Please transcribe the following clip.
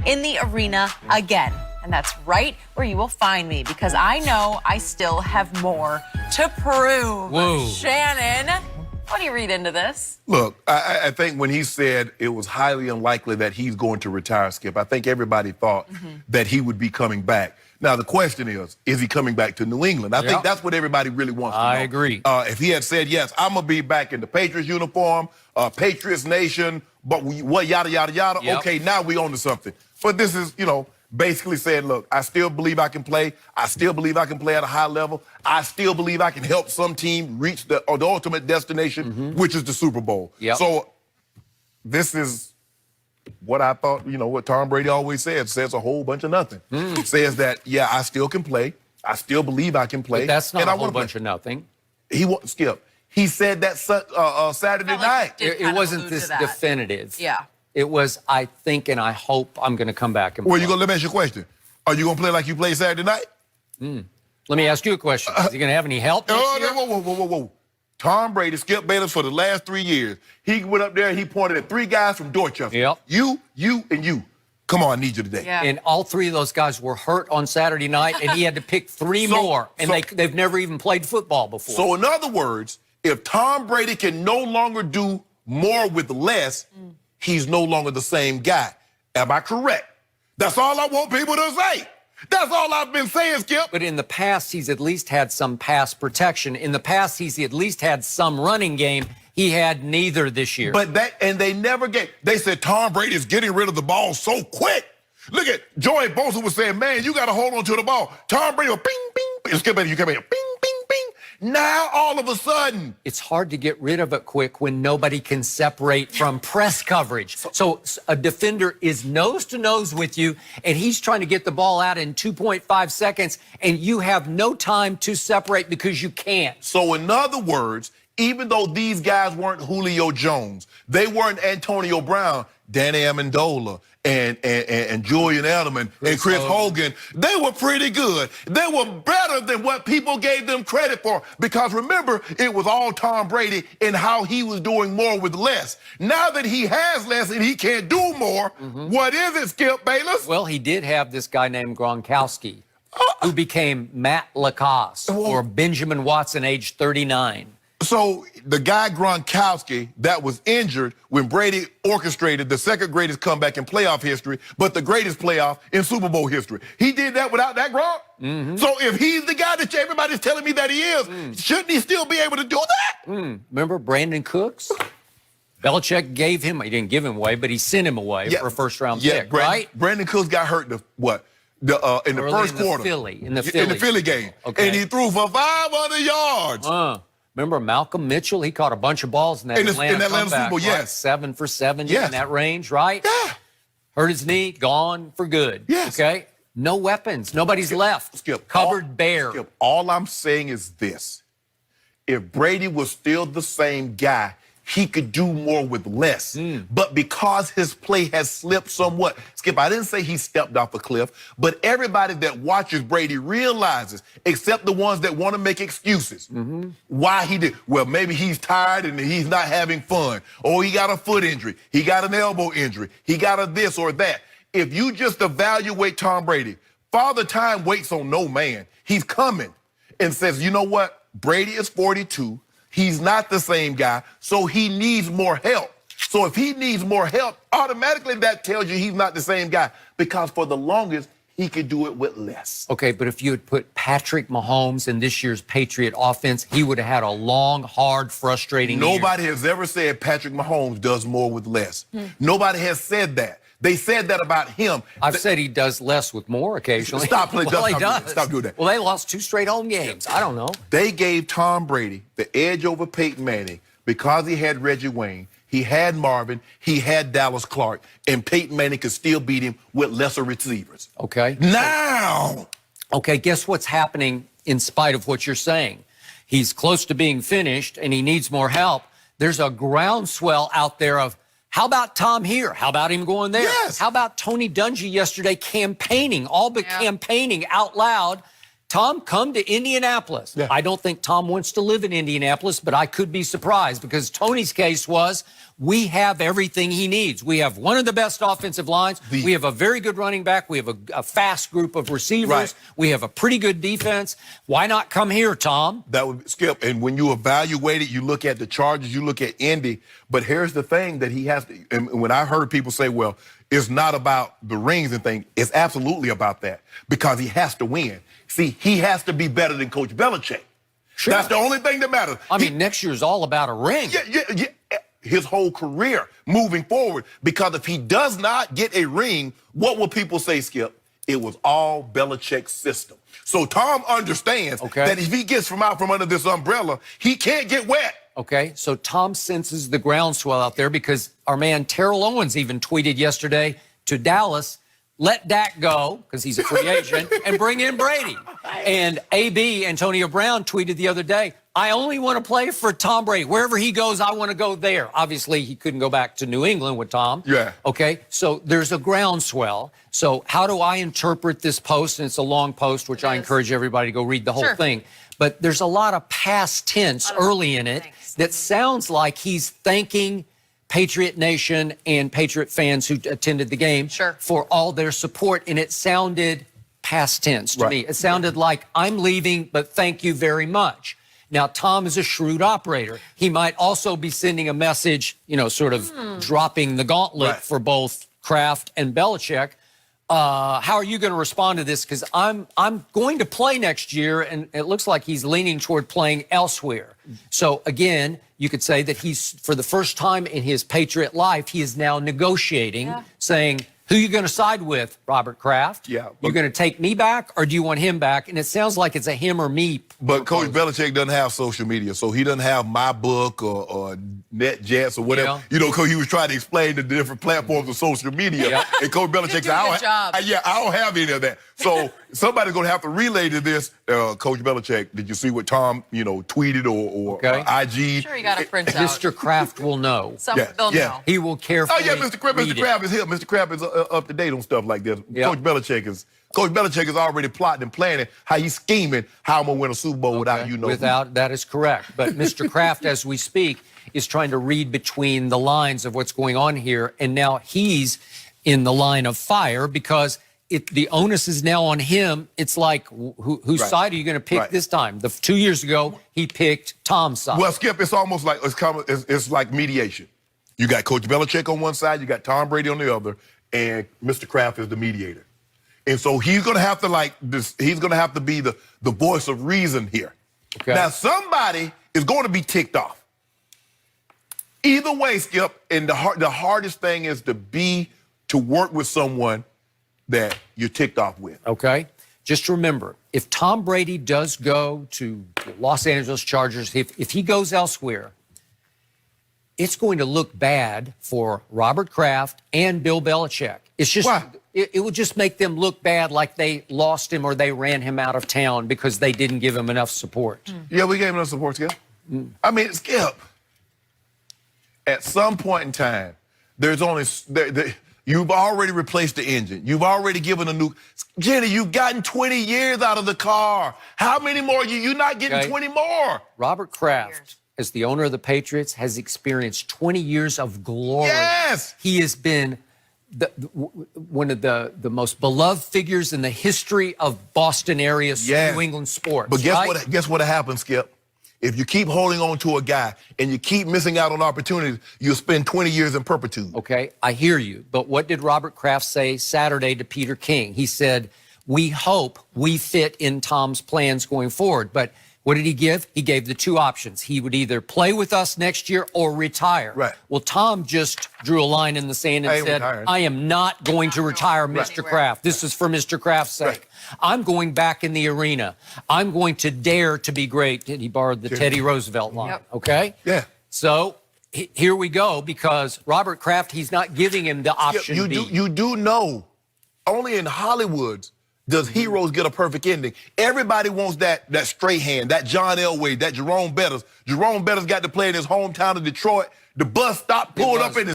in the arena again. And that's right where you will find me, because I know I still have more to prove. Whoa. Shannon, what do you read into this? Look, I think when he said it was highly unlikely that he's going to retire, Skip, I think everybody thought that he would be coming back. Now, the question is he coming back to New England? I think that's what everybody really wants to know. I agree. If he had said, yes, I'm going to be back in the Patriots uniform, Patriots Nation, but what, yada, yada, yada. Yep. Okay, now we on to something. But this is, basically saying, look, I still believe I can play. I still believe I can play at a high level. I still believe I can help some team reach the ultimate destination, which is the Super Bowl. Yep. So this is what I thought, what Tom Brady always says a whole bunch of nothing. Says that, yeah, I still can play. I still believe I can play. But that's not and a I whole wanna bunch play. of nothing. He won't, Skip. He said that Saturday night. It wasn't this definitive. Yeah. It was, I think and I hope I'm going to come back and Well, play. let me ask you a question. Are you going to play like you played Saturday night? Let me ask you a question. Is he going to have any help this year? Whoa. Tom Brady, Skip Bayless, for the last 3 years, he went up there and he pointed at 3 guys from Dorchester. Yep. You, and you. Come on, I need you today. Yeah. And all 3 of those guys were hurt on Saturday night, and he had to pick 3 more, and they've never even played football before. So in other words, if Tom Brady can no longer do more with less, he's no longer the same guy. Am I correct? That's all I want people to say. That's all I've been saying, Skip. But in the past, he's at least had some pass protection. In the past, he's at least had some running game. He had neither this year. But they never gave. They said Tom Brady is getting rid of the ball so quick. Look at Joey Bosa was saying, man, you got to hold on to the ball. Tom Brady will bing, bing, bing. Skip Bayless, you come here, bing, bing, bing. Now, all of a sudden. It's hard to get rid of it quick when nobody can separate from press coverage. So a defender is nose to nose with you, and he's trying to get the ball out in 2.5 seconds, and you have no time to separate because you can't. So in other words, even though these guys weren't Julio Jones, they weren't Antonio Brown, Danny Amendola, and Julian Edelman and Chris Hogan, they were pretty good. They were better than what people gave them credit for. Because remember, it was all Tom Brady and how he was doing more with less. Now that he has less and he can't do more, what is it, Skip Bayless? Well, he did have this guy named Gronkowski, who became Matt Lacoste, or Benjamin Watson, age 39. So the guy Gronkowski that was injured when Brady orchestrated the second greatest comeback in playoff history, but the greatest playoff in Super Bowl history. He did that without that Gronk? So if he's the guy that everybody's telling me that he is, shouldn't he still be able to do that? Remember Brandon Cooks? Belichick gave him, he didn't give him away, but he sent him away for a first-round pick, right? Brandon Cooks got hurt in the first quarter. In the Philly game. Okay. And he threw for 500 yards. Remember Malcolm Mitchell? He caught a bunch of balls in that Atlanta Super Bowl, right? yes. 7 for 7 Yes. in that range, right? Yeah. Hurt his knee, gone for good. Yes. Okay? No weapons. Nobody's left. Skip, Covered bare. Skip, all I'm saying is this. If Brady was still the same guy, he could do more with less. But because his play has slipped somewhat, Skip, I didn't say he stepped off a cliff, but everybody that watches Brady realizes, except the ones that want to make excuses, why he did. Well, maybe he's tired and he's not having fun. Or he got a foot injury. He got an elbow injury. He got a this or that. If you just evaluate Tom Brady, Father Time waits on no man. He's coming and says, you know what? Brady is 42. He's not the same guy, so he needs more help. So if he needs more help, automatically that tells you he's not the same guy, because for the longest, he could do it with less. Okay, but if you had put Patrick Mahomes in this year's Patriot offense, he would have had a long, hard, frustrating year. Nobody has ever said Patrick Mahomes does more with less. Nobody has said that. They said that about him. I've said he does less with more occasionally. Stop playing. Well, he Stop does. Stop doing that. Well, they lost 2 straight home games. I don't know. They gave Tom Brady the edge over Peyton Manning because he had Reggie Wayne, he had Marvin, he had Dallas Clark, and Peyton Manning could still beat him with lesser receivers. Okay. Now. Okay, guess what's happening in spite of what you're saying? He's close to being finished, and he needs more help. There's a groundswell out there of, how about Tom here? How about him going there? Yes. How about Tony Dungy yesterday campaigning, all but campaigning out loud? Tom, come to Indianapolis. Yeah. I don't think Tom wants to live in Indianapolis, but I could be surprised because Tony's case was we have everything he needs. We have one of the best offensive lines. We have a very good running back. We have a fast group of receivers. Right. We have a pretty good defense. Why not come here, Tom? That would Skip. And when you evaluate it, you look at the Chargers, you look at Indy. But here's the thing that he has to, and when I heard people say, well, it's not about the rings and things, it's absolutely about that because he has to win. See, he has to be better than Coach Belichick. Sure. That's the only thing that matters. I mean, next year's all about a ring. Yeah. His whole career moving forward. Because if he does not get a ring, what will people say, Skip? It was all Belichick's system. So Tom understands that if he gets from out from under this umbrella, he can't get wet. Okay, so Tom senses the groundswell out there because our man Terrell Owens even tweeted yesterday to Dallas, let Dak go, because he's a free agent, and bring in Brady. And AB, Antonio Brown, tweeted the other day, I only want to play for Tom Brady. Wherever he goes, I want to go there. Obviously, he couldn't go back to New England with Tom. Yeah. Okay, so there's a groundswell. So how do I interpret this post? And it's a long post, which I encourage everybody to go read the whole thing. But there's a lot of past tense early in it that sounds like he's thanking Patriot Nation and Patriot fans who attended the game for all their support. And it sounded past tense to me. It sounded like, I'm leaving, but thank you very much. Now, Tom is a shrewd operator. He might also be sending a message, you know, sort of dropping the gauntlet for both Kraft and Belichick. How are you going to respond to this? Because I'm going to play next year, and it looks like he's leaning toward playing elsewhere. So, again, you could say that he's, for the first time in his Patriot life, he is now negotiating, saying, who are you going to side with, Robert Kraft? Yeah. You going to take me back, or do you want him back? And it sounds like it's a him or me. But Coach Belichick doesn't have social media, so he doesn't have my book or NetJets or whatever. You know, because he was trying to explain the different platforms of social media. And Coach Belichick said, I don't have any of that. So somebody's going to have to relay to this. Coach Belichick, did you see what Tom, you know, tweeted or IG? Sure, you got to print out. Mr. Kraft will know. They'll know. He will carefully Mr. Kraft is here. Mr. Kraft is up to date on stuff like this. Coach Belichick is already plotting and planning how he's scheming how I'm going to win a Super Bowl without you know. That is correct. But Mr. Kraft, as we speak, is trying to read between the lines of what's going on here. And now he's in the line of fire because the onus is now on him. It's like, whose side are you going to pick this time? 2 years ago, he picked Tom's side. Well, Skip, it's almost like it's like mediation. You got Coach Belichick on one side, you got Tom Brady on the other, and Mr. Kraft is the mediator. And so he's going to have to he's going to have to be the voice of reason here. Now, somebody is going to be ticked off. Either way, Skip, and the hardest thing is to work with someone that you're ticked off with. Okay. Just remember, if Tom Brady does go to the Los Angeles Chargers, if he goes elsewhere, it's going to look bad for Robert Kraft and Bill Belichick. It's just it would just make them look bad, like they lost him or they ran him out of town because they didn't give him enough support. Yeah, we gave him enough support, Skip. I mean, Skip, at some point in time, there's only you've already replaced the engine. You've already given a new Jenny, you've gotten 20 years out of the car. How many more? You're not getting 20 more. Robert Kraft, as the owner of the Patriots, has experienced 20 years of glory. Yes. He has been one of the most beloved figures in the history of Boston area New England sports. But guess what happens, Skip? If you keep holding on to a guy and you keep missing out on opportunities, you'll spend 20 years in perpetuity. Okay, I hear you. But what did Robert Kraft say Saturday to Peter King? He said, we hope we fit in Tom's plans going forward. But what did he give? He gave the two options. He would either play with us next year or retire. Right. Well, Tom just drew a line in the sand and said, I am not going to retire, Mr. Kraft. This is for Mr. Kraft's sake. I'm going back in the arena. I'm going to dare to be great. And he borrowed the Teddy Roosevelt line, okay? Yeah. So here we go, because Robert Kraft, he's not giving him the option B. You do know, only in Hollywood does heroes get a perfect ending. Everybody wants that straight hand, that John Elway, that Jerome Bettis. Jerome Bettis got to play in his hometown of Detroit. The bus stopped, pulled up in his